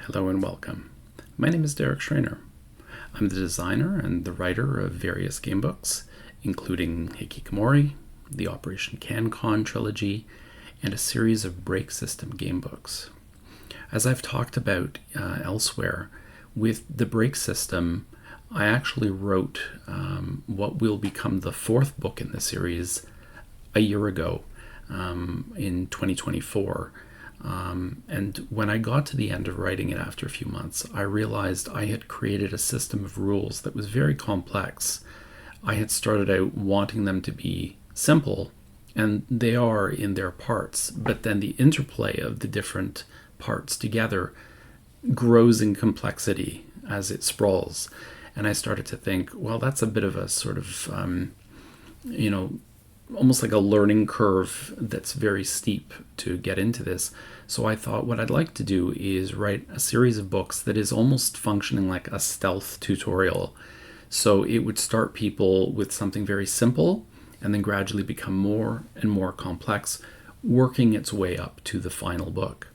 Hello and welcome. My name is Schraner. I'm the designer and the writer of various gamebooks, including Hikikomori, the Operation CanCon trilogy, and a series of break system gamebooks. As I've talked about elsewhere, with the break system, I actually wrote what will become the fourth book in the series a year ago, in 2024. And when I got to the end of writing it after a few months, I realized I had created a system of rules that was very complex. I had started out wanting them to be simple, and they are in their parts, but then the interplay of the different parts together grows in complexity as it sprawls. And I started to think, well, that's a bit of a sort of, almost like a learning curve that's very steep to get into this. So I thought what I'd like to do is write a series of books that is almost functioning like a stealth tutorial. So it would start people with something very simple and then gradually become more and more complex, working its way up to the final book.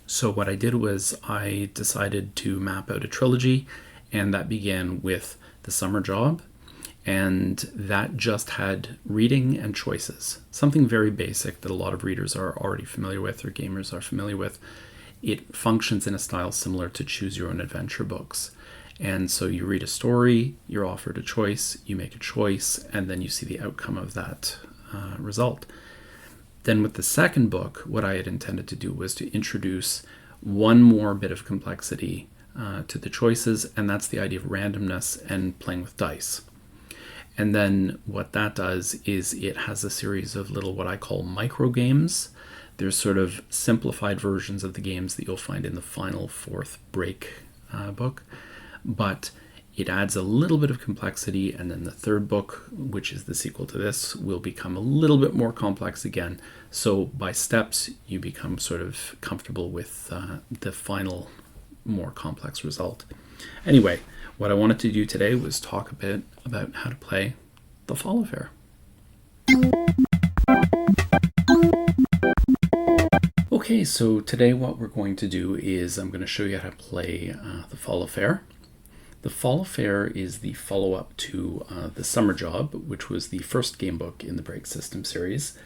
So what I did was I decided to map out a trilogy, and that began with The Summer Job. And that just had reading and choices, something very basic that a lot of readers are already familiar with or gamers are familiar with. It functions in a style similar to choose your own adventure books. And so you read a story, you're offered a choice, you make a choice, and then you see the outcome of that result. Then with the second book, what I had intended to do was to introduce one more bit of complexity to the choices, and that's the idea of randomness and playing with dice. And then what that does is it has a series of little what I call micro games. There's sort of simplified versions of the games that you'll find in the final fourth break book. But it adds a little bit of complexity, and then the third book, which is the sequel to this, will become a little bit more complex again. So by steps, you become sort of comfortable with the final, more complex result. Anyway, what I wanted to do today was talk a bit about how to play The Fall Affair. Okay, so today what we're going to do is I'm going to show you how to play The Fall Affair. The Fall Affair is the follow-up to The Summer Job, which was the first game book in the Break System series.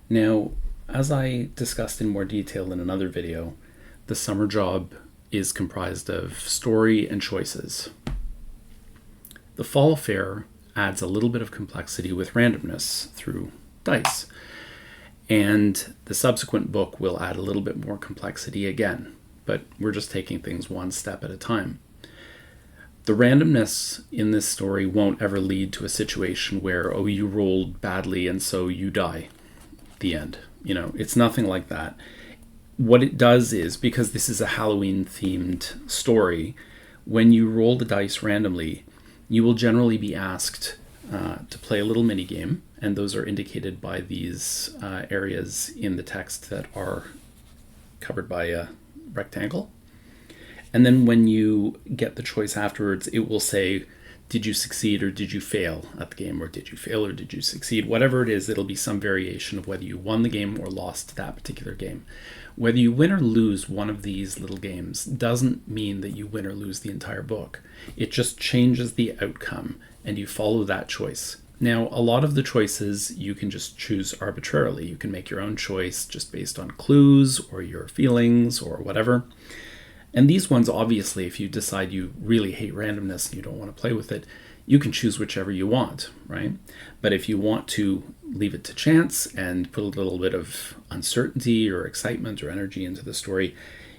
Now, as I discussed in more detail in another video, The Summer Job is comprised of story and choices. The Fall Affair adds a little bit of complexity with randomness through dice. And the subsequent book will add a little bit more complexity again, but we're just taking things one step at a time. The randomness in this story won't ever lead to a situation where, oh, you rolled badly and so you die. The end. It's nothing like that. What it does is, because this is a Halloween-themed story, when you roll the dice randomly, you will generally be asked to play a little mini-game, and those are indicated by these areas in the text that are covered by a rectangle. And then when you get the choice afterwards, it will say, did you succeed or did you fail at the game, or did you fail or did you succeed? Whatever it is, it'll be some variation of whether you won the game or lost that particular game. Whether you win or lose one of these little games doesn't mean that you win or lose the entire book. It just changes the outcome, and you follow that choice. Now, a lot of the choices you can just choose arbitrarily. You can make your own choice just based on clues or your feelings or whatever. And these ones, obviously, if you decide you really hate randomness and you don't want to play with it, you can choose whichever you want, right? But if you want to leave it to chance and put a little bit of uncertainty or excitement or energy into the story,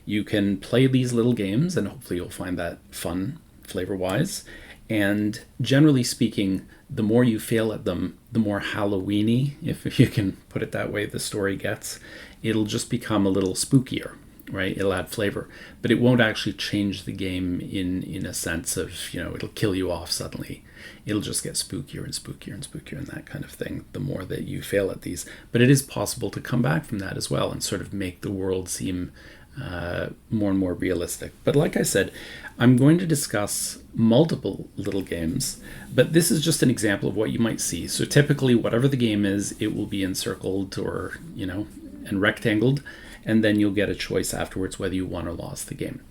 you can play these little games, and hopefully you'll find that fun, flavor-wise. And generally speaking, the more you fail at them, the more Halloween-y, if you can put it that way, the story gets. It'll just become a little spookier. Right? It'll add flavor, but it won't actually change the game in a sense of, it'll kill you off suddenly. It'll just get spookier and spookier and spookier and that kind of thing, the more that you fail at these. But it is possible to come back from that as well and sort of make the world seem more and more realistic. But like I said, I'm going to discuss multiple little games, but this is just an example of what you might see. So typically, whatever the game is, it will be encircled or, and rectangled. and then you'll get a choice afterwards whether you won or lost the game.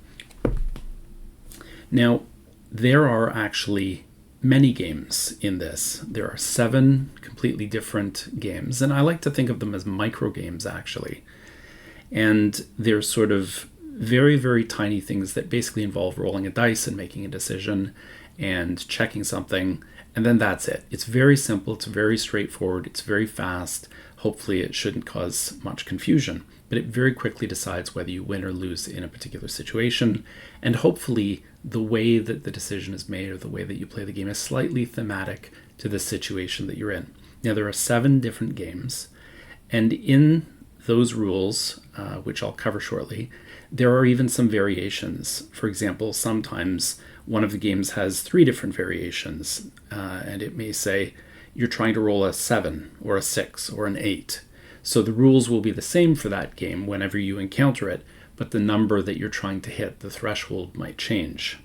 Now, there are actually many games in this. There are 7 completely different games, and I like to think of them as micro games actually. And they're sort of very, very tiny things that basically involve rolling a dice and making a decision and checking something, and then that's it. It's very simple, it's very straightforward, it's very fast. Hopefully it shouldn't cause much confusion, but it very quickly decides whether you win or lose in a particular situation, and hopefully the way that the decision is made or the way that you play the game is slightly thematic to the situation that you're in. Now, there are 7 different games, and in those rules, which I'll cover shortly, there are even some variations. For example, sometimes one of the games has 3 different variations, and it may say you're trying to roll a 7 or a 6 or an 8. So the rules will be the same for that game whenever you encounter it, but the number that you're trying to hit, the threshold, might change.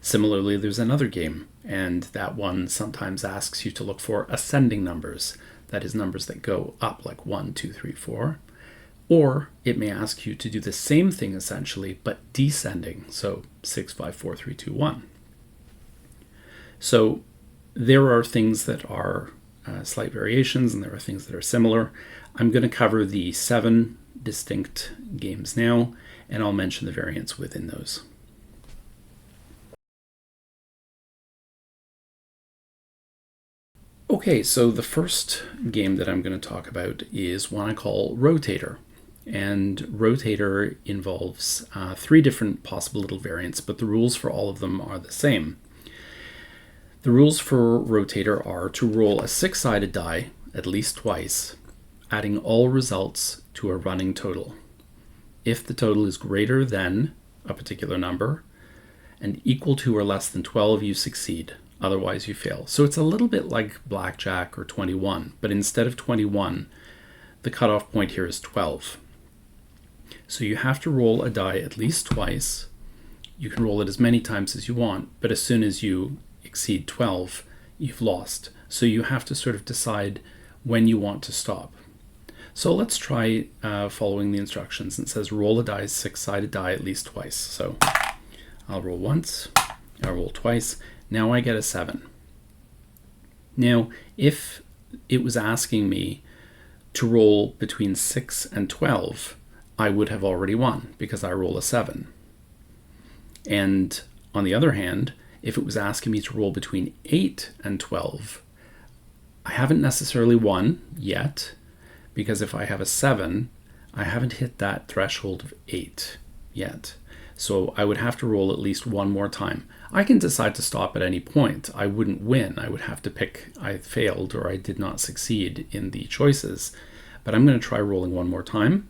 Similarly, there's another game, and that one sometimes asks you to look for ascending numbers. That is, numbers that go up, like 1, 2, 3, 4. Or it may ask you to do the same thing essentially, but descending. So 6, 5, 4, 3, 2, 1. So there are things that are slight variations, and there are things that are similar. I'm going to cover the 7 distinct games now, and I'll mention the variants within those. Okay, so the first game that I'm going to talk about is one I call ROTATOR. And ROTATOR involves 3 different possible little variants, but the rules for all of them are the same. The rules for ROTATOR are to roll a 6-sided die at least twice, adding all results to a running total. If the total is greater than a particular number and equal to or less than 12, you succeed. Otherwise, you fail. So it's a little bit like blackjack or 21, but instead of 21, the cutoff point here is 12. So you have to roll a die at least twice. You can roll it as many times as you want, but as soon as you exceed 12, you've lost. So you have to sort of decide when you want to stop. So let's try following the instructions. It says roll a die, 6-sided die at least twice. So I'll roll once, I'll roll twice. Now I get a 7. Now, if it was asking me to roll between 6 and 12, I would have already won because I roll a 7. And on the other hand, if it was asking me to roll between 8 and 12, I haven't necessarily won yet, because if I have a 7, I haven't hit that threshold of 8 yet. So I would have to roll at least one more time. I can decide to stop at any point. I wouldn't win. I would have to pick I failed or I did not succeed in the choices. But I'm going to try rolling one more time.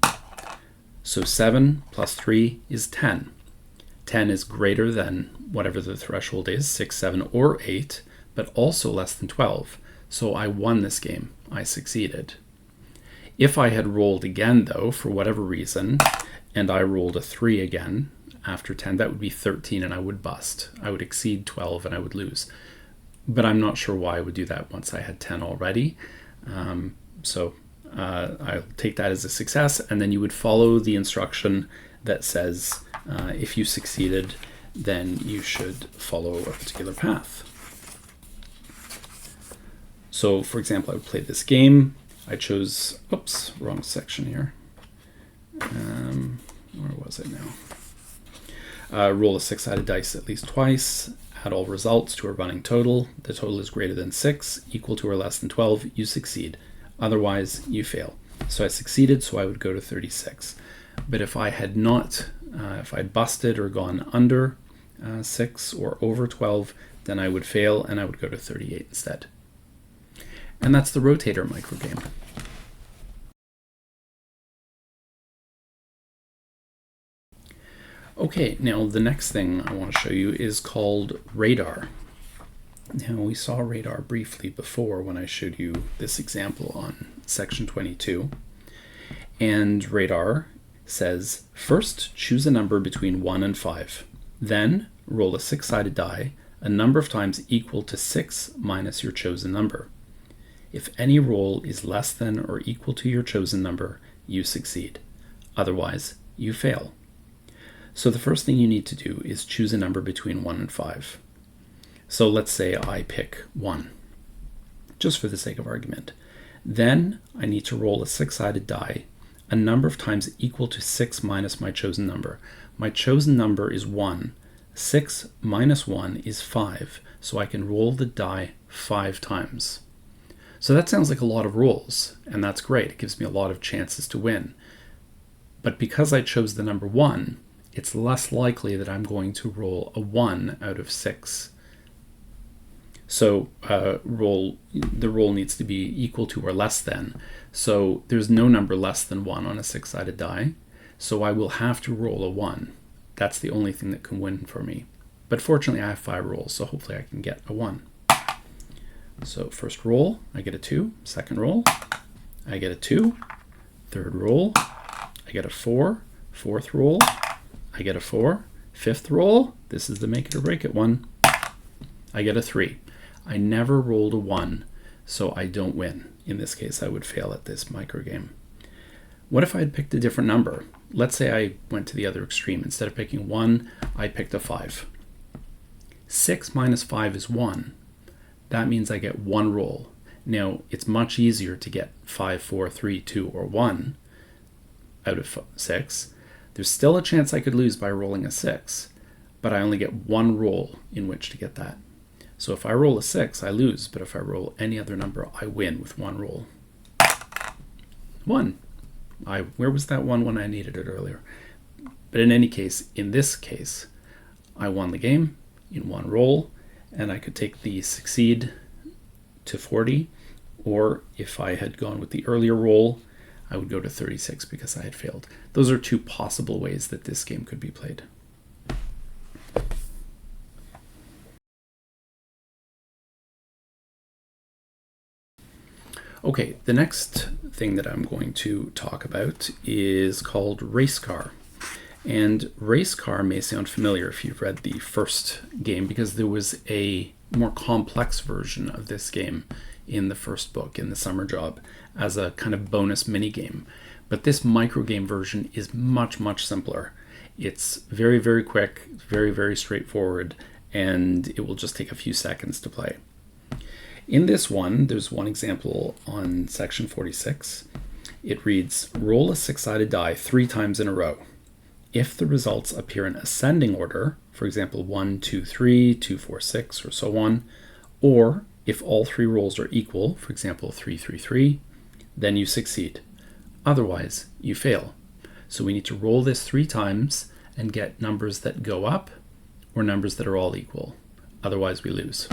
So 7 plus 3 is 10. 10 is greater than whatever the threshold is, 6, 7, or 8, but also less than 12. So I won this game. I succeeded. If I had rolled again, though, for whatever reason, and I rolled a 3 again after 10, that would be 13 and I would bust. I would exceed 12 and I would lose. But I'm not sure why I would do that once I had 10 already. I'll take that as a success, and then you would follow the instruction that says if you succeeded, then you should follow a particular path. So, for example, I would play this game. I chose, oops, wrong section here. Where was it now? Roll a 6-sided dice at least twice, add all results to a running total. The total is greater than 6, equal to or less than 12, you succeed. Otherwise, you fail. So I succeeded, so I would go to 36. But if I had not, if I'd busted or gone under 6 or over 12, then I would fail and I would go to 38 instead. And that's the ROTATOR microgame. Okay, now the next thing I want to show you is called radar. Now, we saw radar briefly before when I showed you this example on section 22. And radar says, first choose a number between 1 and 5. Then roll a 6-sided die a number of times equal to 6 minus your chosen number. If any roll is less than or equal to your chosen number, you succeed. Otherwise, you fail. So the first thing you need to do is choose a number between 1 and 5. So let's say I pick 1, just for the sake of argument. Then I need to roll a 6-sided die a number of times equal to 6 minus my chosen number. My chosen number is 1. 6 minus 1 is 5, so I can roll the die 5 times. So that sounds like a lot of rolls, and that's great. It gives me a lot of chances to win. But because I chose the number 1, it's less likely that I'm going to roll a 1 out of 6. So the roll needs to be equal to or less than. So there's no number less than 1 on a 6-sided die. So I will have to roll a 1. That's the only thing that can win for me. But fortunately I have 5 rolls, so hopefully I can get a 1. So first roll, I get a 2. Second roll, I get a 2. Third roll, I get a 4. Fourth roll, I get a 4. Fifth roll, this is the make it or break it one, I get a 3. I never rolled a 1, so I don't win. In this case, I would fail at this micro game. What if I had picked a different number? Let's say I went to the other extreme. Instead of picking 1, I picked a 5. 6 minus 5 is 1. That means I get 1 roll. Now, it's much easier to get 5, 4, 3, 2, or 1 out of 6. There's still a chance I could lose by rolling a 6, but I only get 1 roll in which to get that. So if I roll a 6, I lose, but if I roll any other number, I win with 1 roll. 1. Where was that 1 when I needed it earlier? But in any case, in this case, I won the game in 1 roll, and I could take the succeed to 40, or if I had gone with the earlier roll, I would go to 36 because I had failed. Those are 2 possible ways that this game could be played. Okay, the next thing that I'm going to talk about is called RACECAR. And RACECAR may sound familiar if you've read the first game, because there was a more complex version of this game in the first book, in the summer job, as a kind of bonus mini game. But this micro game version is much, much simpler. It's very, very quick, very, very straightforward, and it will just take a few seconds to play. In this one, there's one example on section 46. It reads, roll a 6-sided die 3 times in a row. If the results appear in ascending order, for example, 1, 2, 3, 2, 4, 6, or so on, or if all 3 rolls are equal, for example, 3, 3, 3, then you succeed. Otherwise, you fail. So we need to roll this 3 times and get numbers that go up or numbers that are all equal. Otherwise, we lose.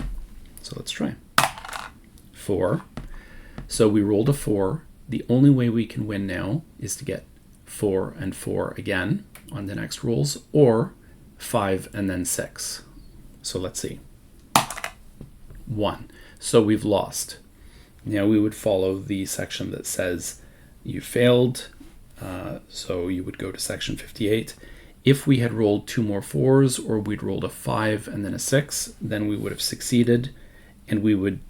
So let's try. 4. So we rolled a 4. The only way we can win now is to get 4 and 4 again on the next rolls, or 5 and then 6. So let's see. 1. So we've lost. Now we would follow the section that says you failed. So you would go to section 58. If we had rolled 2 more 4s, or we'd rolled a 5 and then a 6, then we would have succeeded, and we would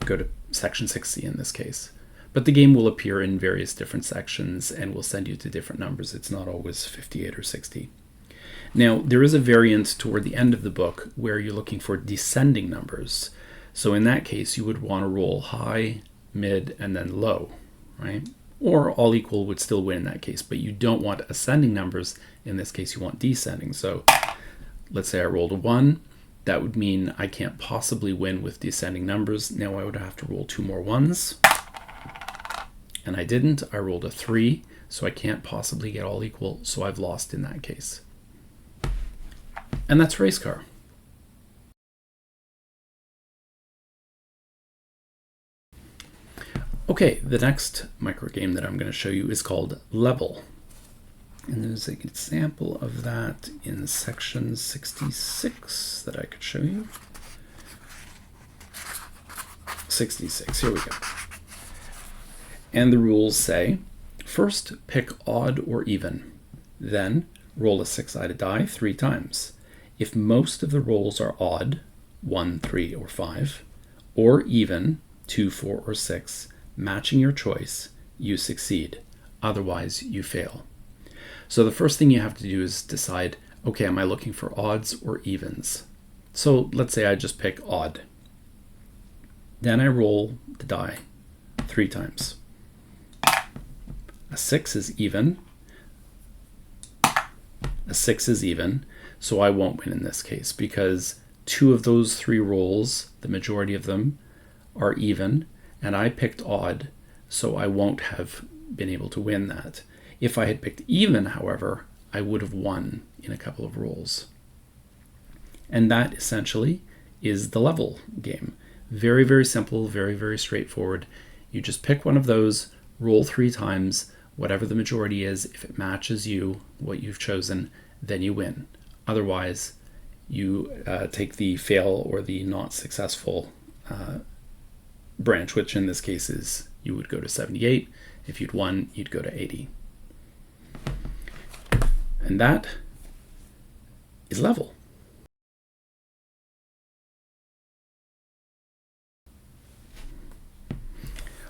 go to section 60 in this case. But the game will appear in various different sections and will send you to different numbers. It's not always 58 or 60. Now, there is a variant toward the end of the book where you're looking for descending numbers. So in that case, you would want to roll high, mid, and then low, right? Or all equal would still win in that case, but you don't want ascending numbers. In this case, you want descending. So let's say I rolled a 1. That would mean I can't possibly win with descending numbers. Now I would have to roll 2 more 1s. And I didn't. I rolled a 3, so I can't possibly get all equal, so I've lost in that case. And that's RACECAR. Okay, the next micro game that I'm going to show you is called Level. And there's an example of that in section 66 that I could show you. 66, here we go. And the rules say, first pick odd or even, then roll a 6-sided die 3 times. If most of the rolls are odd, 1, 3, or 5, or even, 2, 4, or 6, matching your choice, you succeed. Otherwise, you fail. So the first thing you have to do is decide, okay, am I looking for odds or evens? So let's say I just pick odd. Then I roll the die 3 times. A 6 is even. A 6 is even, so I won't win in this case because 2 of those 3 rolls, the majority of them, are even, and I picked odd, so I won't have been able to win that. If I had picked even, however, I would have won in a couple of rolls. And that essentially is the level game. Very, very simple, very, very straightforward. You just pick one of those, roll 3 times, whatever the majority is. If it matches you, what you've chosen, then you win. Otherwise, you take the fail or the not successful branch, which in this case is you would go to 78. If you'd won, you'd go to 80. And that is level.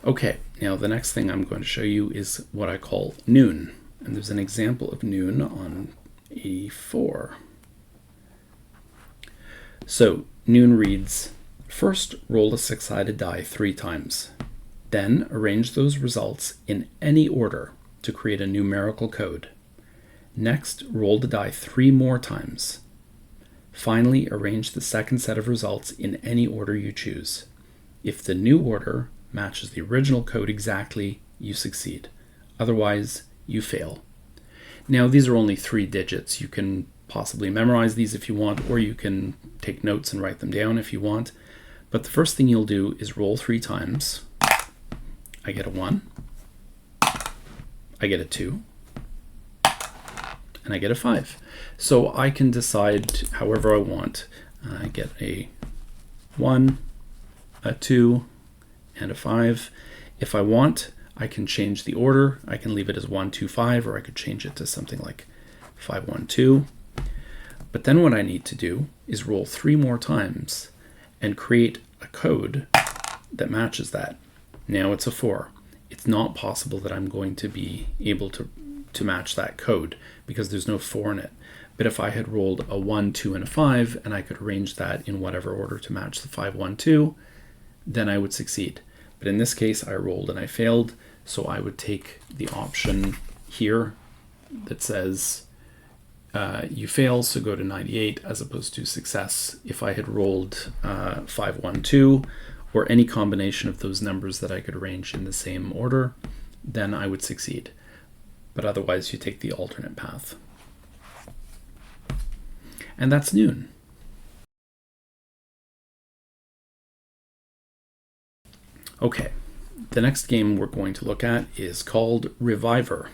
Okay, now the next thing I'm going to show you is what I call noon. And there's an example of noon on 84. So noon reads, first roll a 6-sided die 3 times. Then arrange those results in any order to create a numerical code. Next, roll the die 3 more times. Finally, arrange the second set of results in any order you choose. If the new order matches the original code exactly, you succeed. Otherwise, you fail. Now, these are only 3 digits. You can possibly memorize these if you want, or you can take notes and write them down if you want. But the first thing you'll do is roll 3 times. I get a 1. I get a 2. And I get a 5. So I can decide however I want. I get a 1, a 2, and a 5. If I want, I can change the order. I can leave it as 1, 2, 5, or I could change it to something like 5, 1, 2. But then what I need to do is roll 3 more times and create a code that matches that. Now it's a 4. It's not possible that I'm going to be able to match that code because there's no 4 in it. But if I had rolled a 1, 2, and a 5, and I could arrange that in whatever order to match the 5, 1, 2, then I would succeed. But in this case, I rolled and I failed, so I would take the option here that says you fail, so go to 98, as opposed to success. If I had rolled 5, 1, 2, or any combination of those numbers that I could arrange in the same order, then I would succeed. But otherwise, you take the alternate path. And that's noon. Okay, the next game we're going to look at is called Reviver.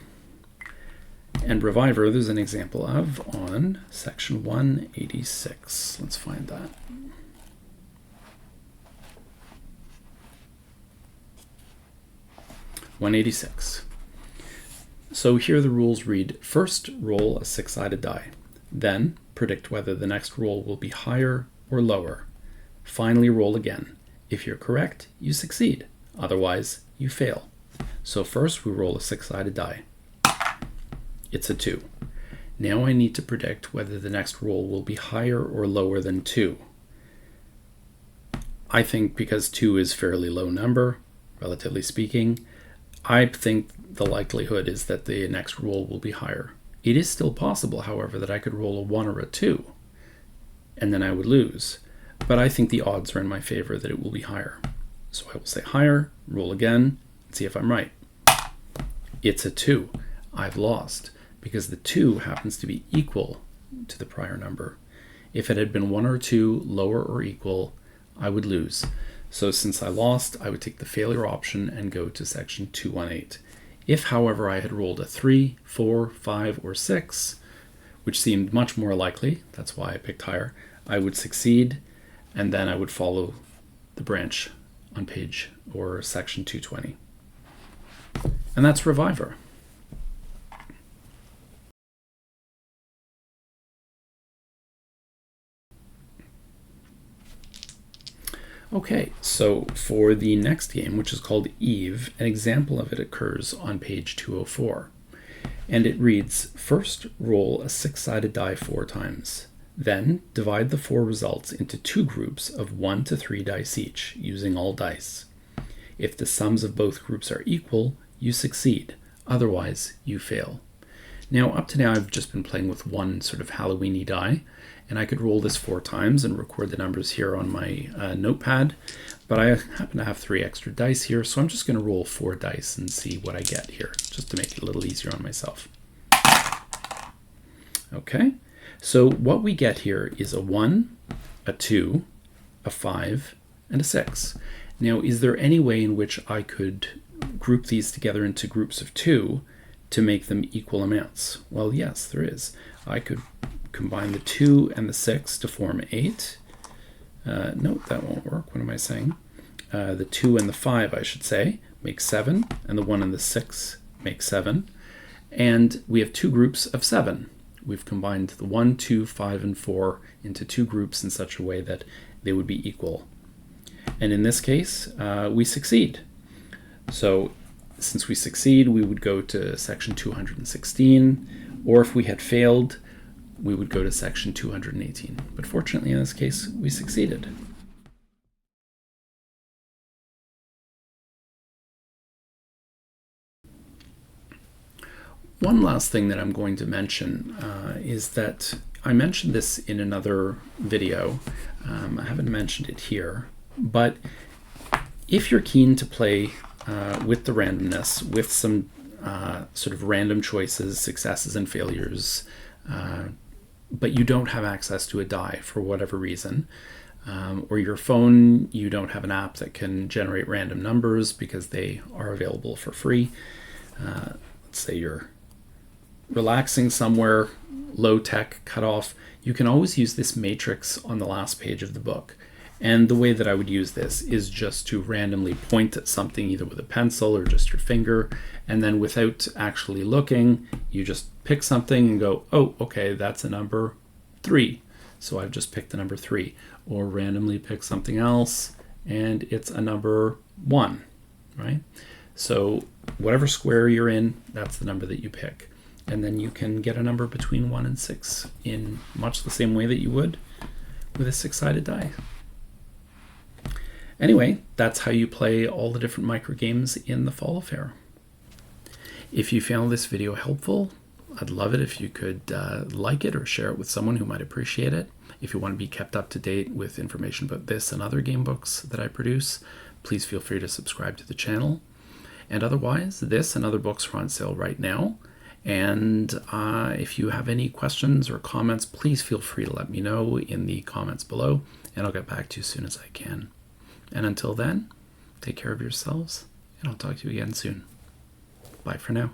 And Reviver, there's an example of on section 186. Let's find that. (186). So here the rules read, first roll a 6-sided die. Then predict whether the next roll will be higher or lower. Finally roll again. If you're correct, you succeed. Otherwise, you fail. So first we roll a 6-sided die. It's a 2. Now I need to predict whether the next roll will be higher or lower than 2. I think because 2 is a fairly low number, relatively speaking, I think the likelihood is that the next roll will be higher. It is still possible, however, that I could roll a 1 or a 2, and then I would lose. But I think the odds are in my favor that it will be higher. So I will say higher, roll again, and see if I'm right. It's a 2. I've lost, because the 2 happens to be equal to the prior number. If it had been 1 or 2, lower or equal, I would lose. So since I lost, I would take the failure option and go to section 218. If, however, I had rolled a 3, 4, 5, or 6, which seemed much more likely, that's why I picked higher, I would succeed, and then I would follow the branch on page or section 220. And that's Reviver. Okay, so for the next game, which is called Eve, an example of it occurs on page 204. And it reads, first roll a 6-sided die 4 times. Then divide the 4 results into 2 groups of 1 to 3 dice each, using all dice. If the sums of both groups are equal, you succeed. Otherwise, you fail. Now, up to now, I've just been playing with one sort of Halloween-y die, and I could roll this 4 times and record the numbers here on my notepad, but I happen to have 3 extra dice here, so I'm just going to roll 4 dice and see what I get here, just to make it a little easier on myself. Okay, so what we get here is a 1, a 2, a 5, and a 6. Now, is there any way in which I could group these together into groups of 2 to make them equal amounts? Well, yes, there is. I could combine the 2 and the 6 to form 8. No, that won't work. What am I saying? The 2 and the 5, I should say, make 7, and the 1 and the 6 make 7. And we have 2 groups of 7. We've combined the 1, 2, 5, and 4 into 2 groups in such a way that they would be equal. And in this case, we succeed. So since we succeed, we would go to section 216, or if we had failed, we would go to section 218. But fortunately, in this case, we succeeded. One last thing that I'm going to mention is that I mentioned this in another video. I haven't mentioned it here, but if you're keen to play with the randomness, with some sort of random choices, successes and failures, but you don't have access to a die for whatever reason, or your phone, you don't have an app that can generate random numbers because they are available for free. Let's say you're relaxing somewhere, low tech, cut off, you can always use this matrix on the last page of the book. And the way that I would use this is just to randomly point at something either with a pencil or just your finger, and then without actually looking, you just pick something and go, oh, okay, that's a number 3. So I've just picked the number 3. Or randomly pick something else and it's a number 1, right? So whatever square you're in, that's the number that you pick. And then you can get a number between 1 and 6 in much the same way that you would with a 6-sided die. Anyway, that's how you play all the different micro games in the Fall Affair. If you found this video helpful, I'd love it if you could like it or share it with someone who might appreciate it. If you want to be kept up to date with information about this and other game books that I produce, please feel free to subscribe to the channel. And otherwise, this and other books are on sale right now. And if you have any questions or comments, please feel free to let me know in the comments below, and I'll get back to you as soon as I can. And until then, take care of yourselves, and I'll talk to you again soon. Bye for now.